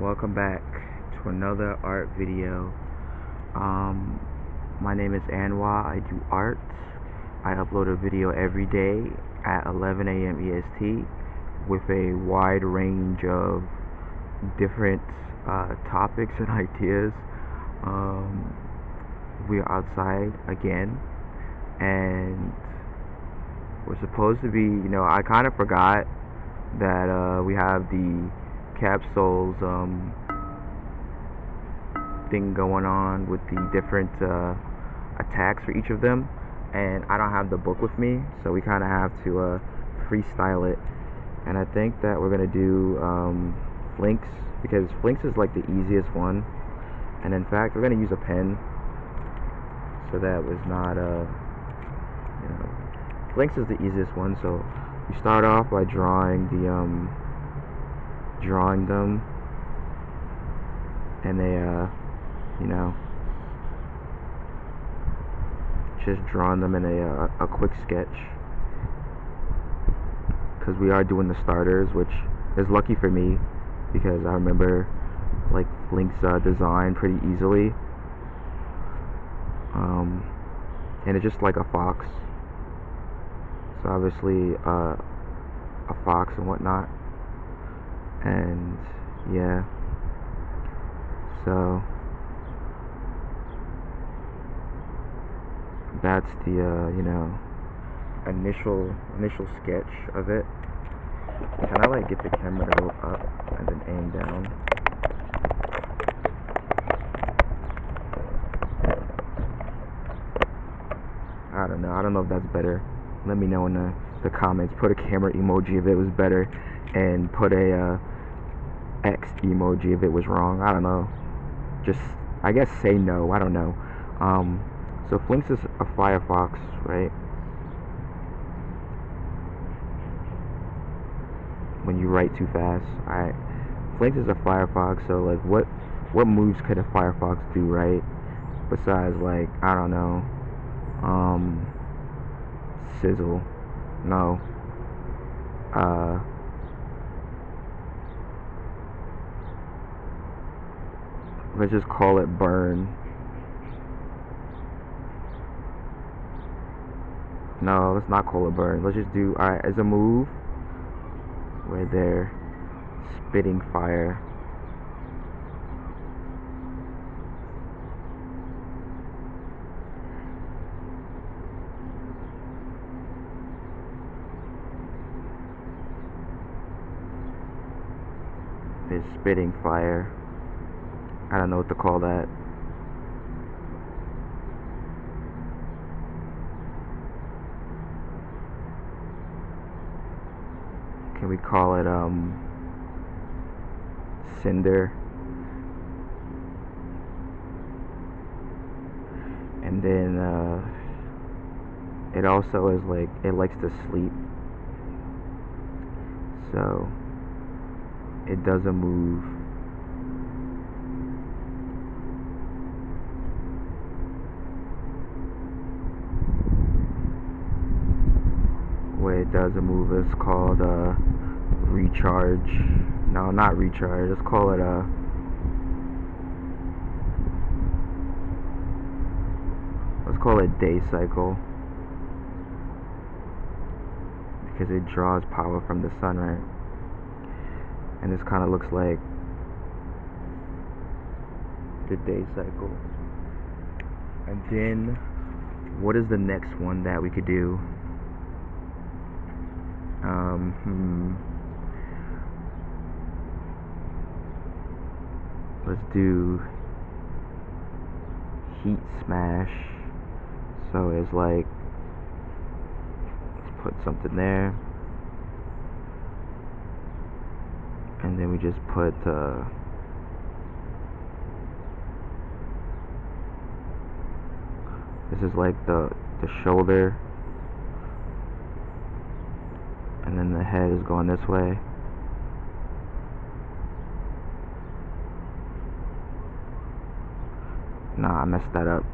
welcome back to another art video. My name is Anwar. I do art. I upload a video every day at 11 a.m. EST with a wide range of different topics and ideas. We are outside again, and we're supposed to be, I kind of forgot that we have the capsules thing going on with the different attacks for each of them, and I don't have the book with me, so we kind of have to freestyle it. And I think that we're gonna do Flinx, because Flinx is like the easiest one, and in fact we're gonna use a pen, so that was not Flinx is the easiest one. So we start off by drawing them, and they just drawing them in a quick sketch, because we are doing the starters, which is lucky for me because I remember like Flinx design pretty easily, and it's just like a fox, so obviously a fox and whatnot, and yeah, so that's the initial sketch of it. Can I like get the camera to go up and then aim down? I don't know if that's better. Let me know in the comments. Put a camera emoji if it was better, and put a X emoji if it was wrong. I don't know. Just, I guess, say no. I don't know. So Flinx is a firefox, right? When you write too fast. Alright. Flinx is a firefox, so like what moves could a firefox do, right? Besides, like, I don't know, sizzle. No. Let's just call it burn. No, let's not call it burn. Let's just do, alright, as a move where they're spitting fire. They're spitting fire. I don't know what to call that. Can we call it cinder? And then it also is like, it likes to sleep, so it doesn't move. What it doesn't move is called recharge. No, not recharge. Let's call it day cycle, because it draws power from the sun, right? And this kind of looks like the day cycle. And then what is the next one that we could do? Let's do heat smash. So it's like, let's put something there, and then we just put this is like the shoulder, and then the head is going this way. Nah, I messed that up.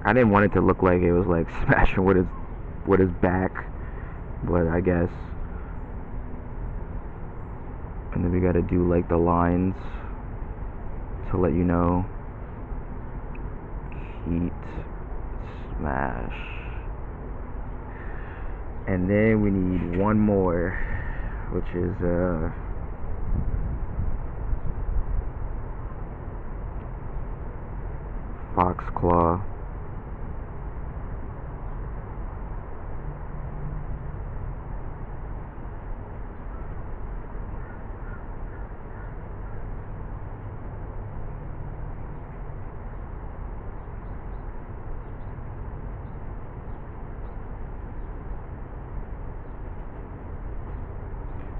I didn't want it to look like it was like smashing with his back, but I guess. And then we gotta do like the lines to let you know. Heat, smash. And then we need one more, which is fox claw.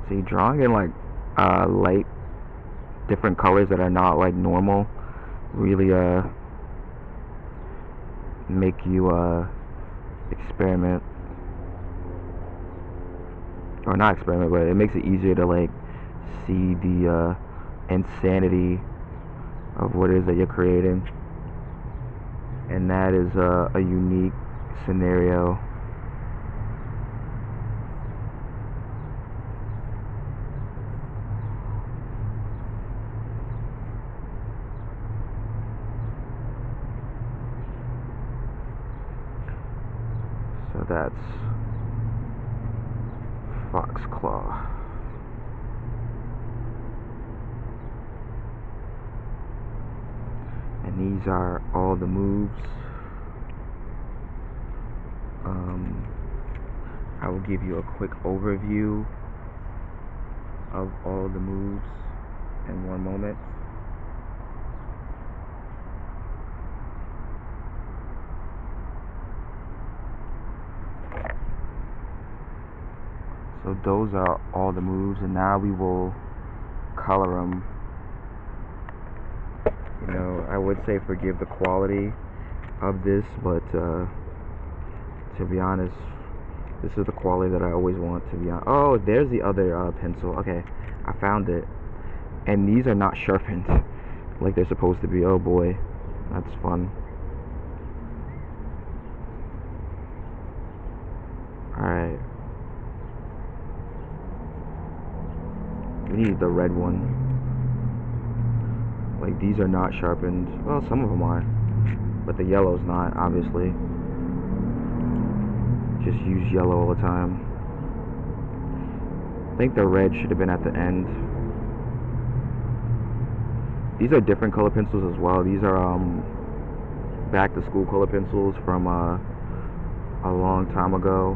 See, drawing in like light, different colors that are not like normal, really make you experiment, or not experiment, but it makes it easier to like see the insanity of what it is that you're creating, and that is a unique scenario. So that's fox claw. And these are all the moves. I will give you a quick overview of all the moves in one moment. So those are all the moves, and now we will color them. You know, I would say forgive the quality of this, but to be honest, this is the quality that I always want, to be honest. Oh, there's the other pencil. Okay, I found it. And these are not sharpened like they're supposed to be. Oh boy, that's fun. Alright. We need the red one. Like, these are not sharpened. Well, some of them are, but the yellow's not, obviously. Just use yellow all the time. I think the red should have been at the end. These are different color pencils as well. These are back to school color pencils from a long time ago.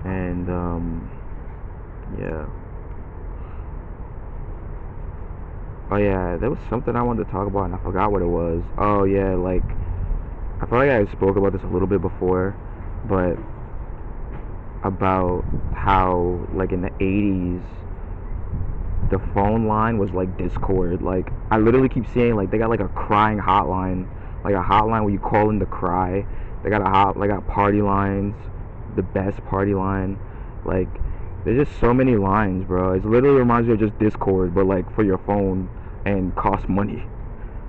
And yeah. Oh yeah, there was something I wanted to talk about and I forgot what it was. Oh yeah, like I feel like I spoke about this a little bit before, but about how like in the 80s the phone line was like Discord. Like I literally keep seeing like they got like a crying hotline, like a hotline where you call in to cry. They got party lines, the best party line. Like there's just so many lines, bro. It literally reminds me of just Discord, but like for your phone and costs money,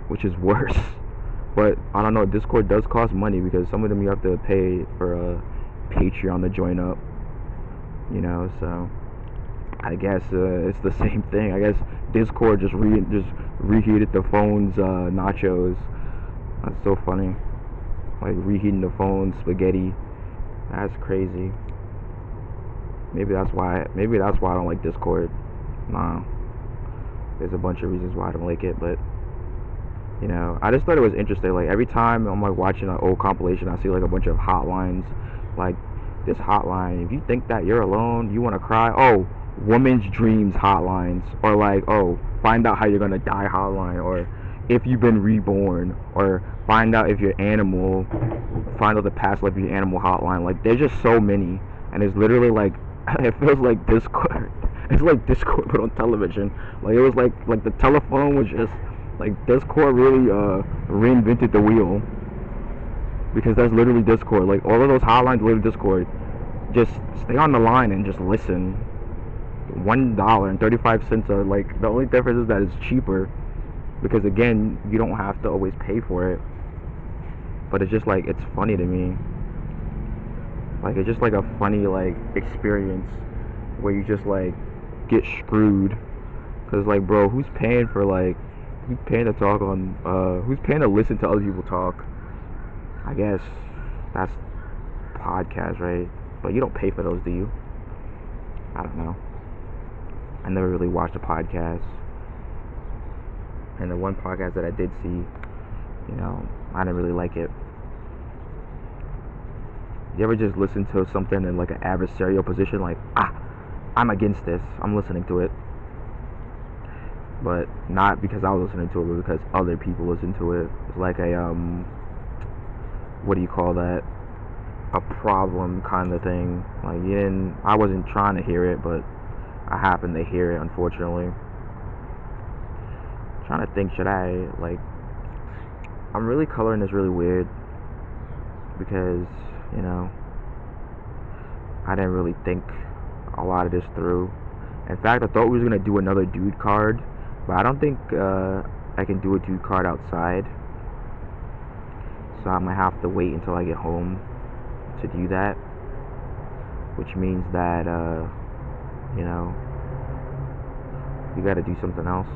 which is worse. But I don't know, Discord does cost money because some of them you have to pay for a Patreon to join up, you know. So I guess it's the same thing. I guess Discord just reheated the phone's nachos. That's so funny. Like reheating the phone's spaghetti. That's crazy. Maybe that's why I don't like Discord. Nah. There's a bunch of reasons why I don't like it, but you know, I just thought it was interesting. Like every time I'm like watching an old compilation, I see like a bunch of hotlines. Like this hotline, if you think that you're alone, you want to cry, oh, woman's dreams hotlines, or like, oh, find out how you're gonna die hotline, or if you've been reborn, or find out if you're animal, find out the past life of your animal hotline. Like there's just so many, and it's literally like it feels like Discord. It's like Discord but on television. Like it was like the telephone was just like Discord really reinvented the wheel, because that's literally Discord. Like all of those hotlines live Discord. Just stay on the line and just listen. $1.35 are like, the only difference is that it's cheaper, because again you don't have to always pay for it. but it's just like, it's funny to me. Like, it's just like a funny, like, experience where you just, like, get screwed. Cause, like, bro, who's paying for, like, who's paying to talk on, who's paying to listen to other people talk? I guess that's podcast, right? But you don't pay for those, do you? I don't know. I never really watched a podcast. And the one podcast that I did see, you know, I didn't really like it. You ever just listen to something in like an adversarial position, like, I'm against this, I'm listening to it, but not because I was listening to it, but because other people listened to it. It's like a what do you call that? A problem kind of thing. Like, I wasn't trying to hear it, but I happened to hear it, unfortunately. I'm trying to think, should I, like, I'm really coloring this really weird because, you know, I didn't really think a lot of this through. In fact, I thought we was gonna do another dude card, but I don't think I can do a dude card outside, so I'm gonna have to wait until I get home to do that, which means that you know, you gotta do something else.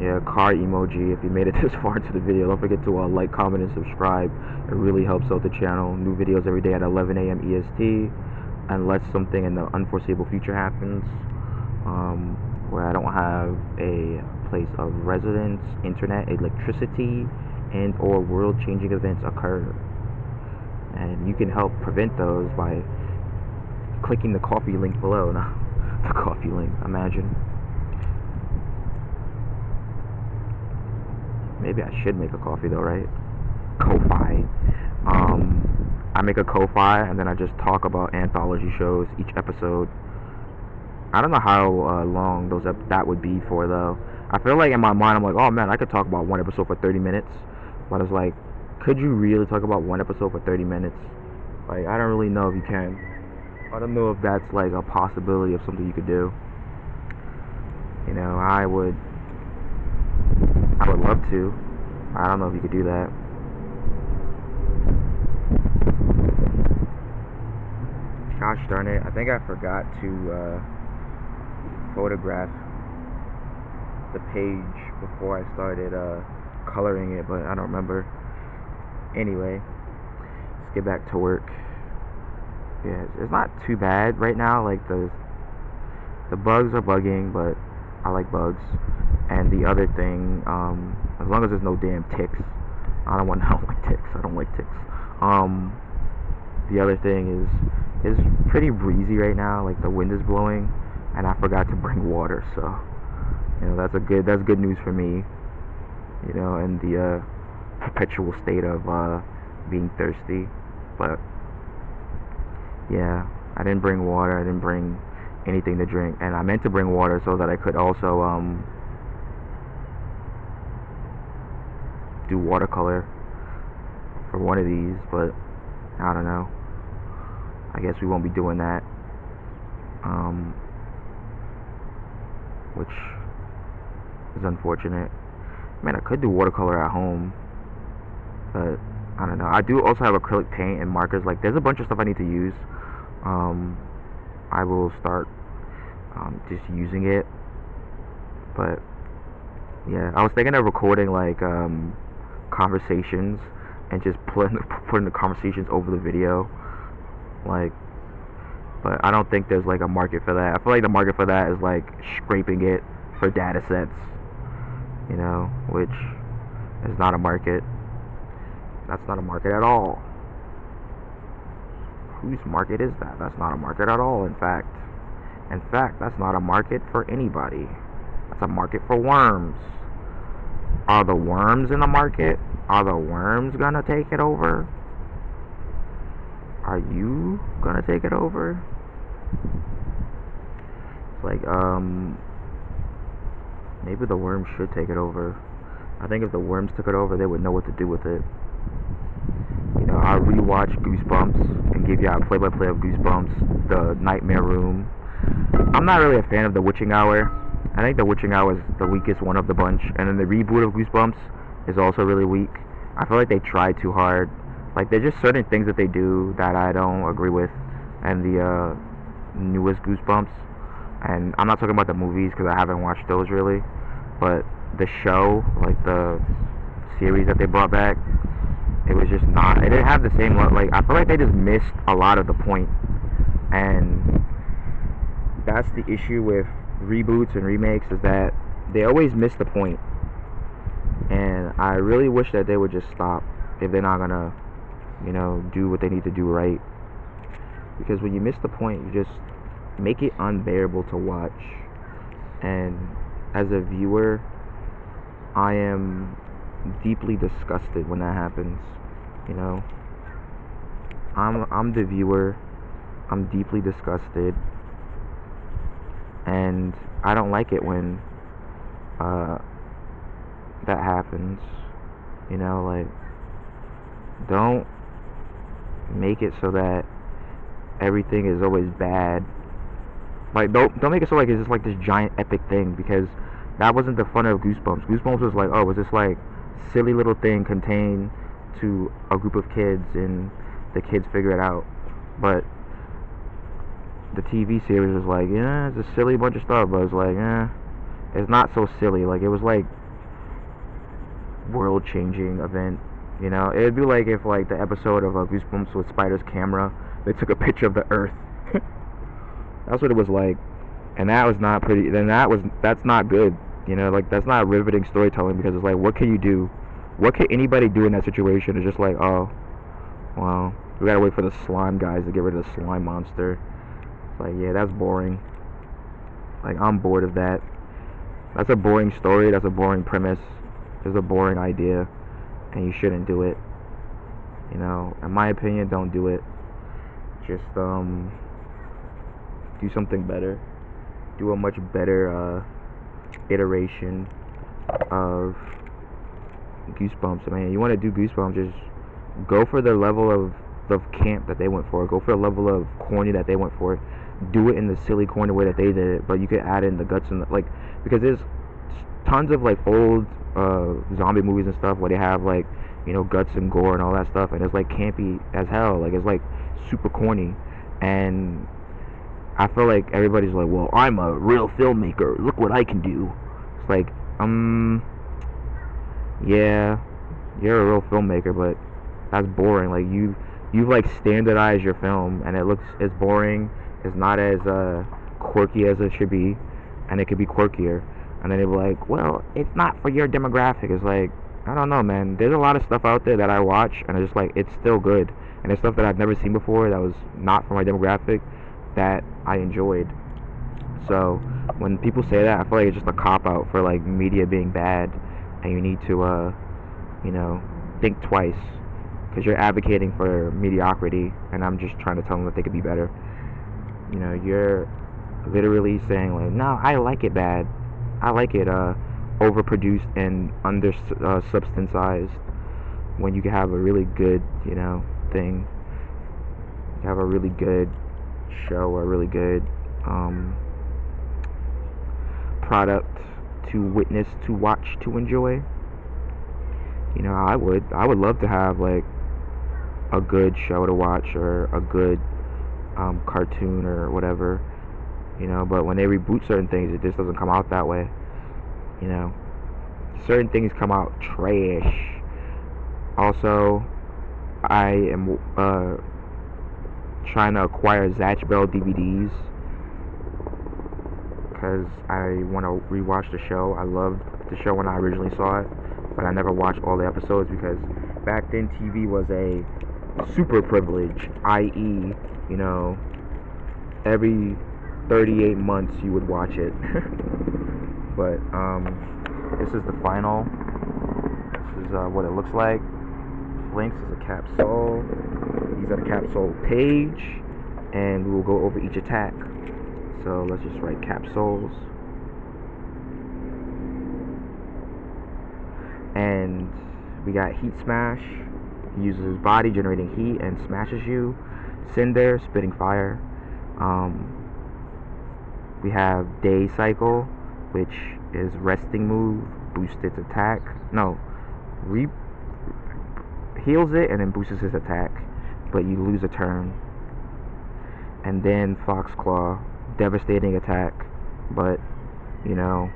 Yeah, car emoji. If you made it this far into the video, don't forget to like, comment, and subscribe. It really helps out the channel. New videos every day at 11 a.m. EST, unless something in the unforeseeable future happens, where I don't have a place of residence, internet, electricity, and or world-changing events occur. And you can help prevent those by clicking the coffee link below. No, the coffee link, imagine. Maybe I should make a coffee though, right? Ko-Fi. I make a Ko-Fi and then I just talk about anthology shows each episode. I don't know how long that would be for though. I feel like in my mind I'm like, oh man, I could talk about one episode for 30 minutes. But it's like, could you really talk about one episode for 30 minutes? Like, I don't really know if you can. I don't know if that's like a possibility of something you could do. You know, I would love to. I don't know if you could do that. Gosh darn it, I think I forgot to photograph the page before I started coloring it, but I don't remember. Anyway, let's get back to work. Yeah, it's not too bad right now. Like, the bugs are bugging, but I like bugs. And the other thing, as long as there's no damn ticks, I don't like ticks. I don't like ticks. The other thing is pretty breezy right now. Like, the wind is blowing, and I forgot to bring water. So, you know, that's good news for me. You know, in the perpetual state of being thirsty. But yeah, I didn't bring water. I didn't bring anything to drink, and I meant to bring water so that I could also do watercolor for one of these, but I don't know. I guess we won't be doing that, which is unfortunate. Man, I could do watercolor at home, but I don't know. I do also have acrylic paint and markers. Like, there's a bunch of stuff I need to use. I will start just using it, but yeah, I was thinking of recording like conversations and just putting the conversations over the video, like, but I don't think there's like a market for that. I feel like the market for that is like scraping it for data sets, you know, which is not a market. That's not a market at all. Whose market is that? That's not a market at all. In fact, that's not a market for anybody. That's a market for worms. Are the worms in the market? Are the worms gonna take it over? Are you gonna take it over? It's like, maybe the worms should take it over. I think if the worms took it over, they would know what to do with it. You know, I rewatch Goosebumps and give you a play-by-play of Goosebumps, the Nightmare Room. I'm not really a fan of The Witching Hour. I think the witching hour is the weakest one of the bunch, and then the reboot of Goosebumps is also really weak. I feel like they try too hard. Like there's just certain things that they do that I don't agree with, and the newest Goosebumps. And I'm not talking about the movies because I haven't watched those really, but the show, like the series that they brought back, it was just not. It didn't have the same like. I feel like they just missed a lot of the point, and that's the issue with reboots and remakes is that they always miss the point. And I really wish that they would just stop if they're not gonna, do what they need to do right. Because when you miss the point, you just make it unbearable to watch. And as a viewer, I am deeply disgusted when that happens. You know, I'm the viewer. I'm deeply disgusted, and I don't like it when that happens. Like, don't make it so that everything is always bad. Like, don't make it so like it's just like this giant epic thing, because that wasn't the fun of Goosebumps. Goosebumps was like, oh, was this like silly little thing contained to a group of kids, and the kids figure it out. But the TV series was like, yeah, it's a silly bunch of stuff, but it's like, it's not so silly. Like, it was like world-changing event. It'd be like if like the episode of Goosebumps with Spider's camera, they took a picture of the Earth. That's what it was like, and that was not pretty. That's not good. Like, that's not riveting storytelling, because it's like, what can you do? What can anybody do in that situation? It's just like, oh, well, we gotta wait for the slime guys to get rid of the slime monster. It's like, yeah, that's boring. Like, I'm bored of that. That's a boring story. That's a boring premise. It's a boring idea, and you shouldn't do it. In my opinion, don't do it. Just do something better. Do a much better iteration of Goosebumps. I mean, you want to do Goosebumps, just go for the level of camp that they went for. Go for the level of corny that they went for. Do it in the silly, corny way that they did it, but you could add in the guts and because there's tons of like old zombie movies and stuff where they have like, guts and gore and all that stuff, and it's like campy as hell. Like, it's like super corny, and I feel like everybody's like, well, I'm a real filmmaker, look what I can do. It's like, yeah, you're a real filmmaker, but that's boring. Like, you've like standardized your film, and it's boring. It's not as quirky as it should be, and it could be quirkier. And then they'll be like, well, it's not for your demographic. It's like, I don't know, man. There's a lot of stuff out there that I watch, and it's just like, it's still good. And it's stuff that I've never seen before that was not for my demographic that I enjoyed. So when people say that, I feel like it's just a cop-out for like media being bad, and you need to think twice, because you're advocating for mediocrity, and I'm just trying to tell them that they could be better. You're literally saying like, no, I like it bad. I like it overproduced and under substanceized, when you can have a really good thing. You have a really good show, or a really good product to witness, to watch, to enjoy. I would love to have like a good show to watch, or a good cartoon or whatever. But when they reboot certain things, it just doesn't come out that way. Certain things come out trash. Also, I am trying to acquire Zatch Bell DVDs, because I want to rewatch the show. I loved the show when I originally saw it, but I never watched all the episodes, because back then TV was a super privilege, i.e., every 38 months you would watch it. But this is the final. This is what it looks like. Flinx is a capsule. These are the capsule page, and we will go over each attack. So let's just write capsules. And we got Heat Smash. He uses his body generating heat and smashes you. Cinder, spitting fire. We have Day Cycle. which is resting move, boosts its attack. No, heals it and then boosts his attack, but you lose a turn. And then Fox Claw, devastating attack, but you know,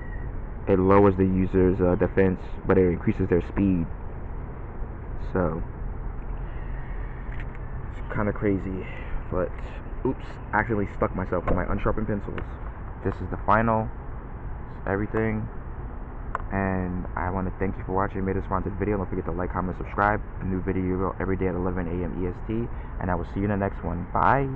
it lowers the user's defense, but it increases their speed. So it's kind of crazy, but oops, accidentally stuck myself with my unsharpened pencils. This is the final, everything, and I want to thank you for watching. Made this sponsored video. Don't forget to like, comment, subscribe. A new video every day at 11 a.m. EST, and I will see you in the next one. Bye.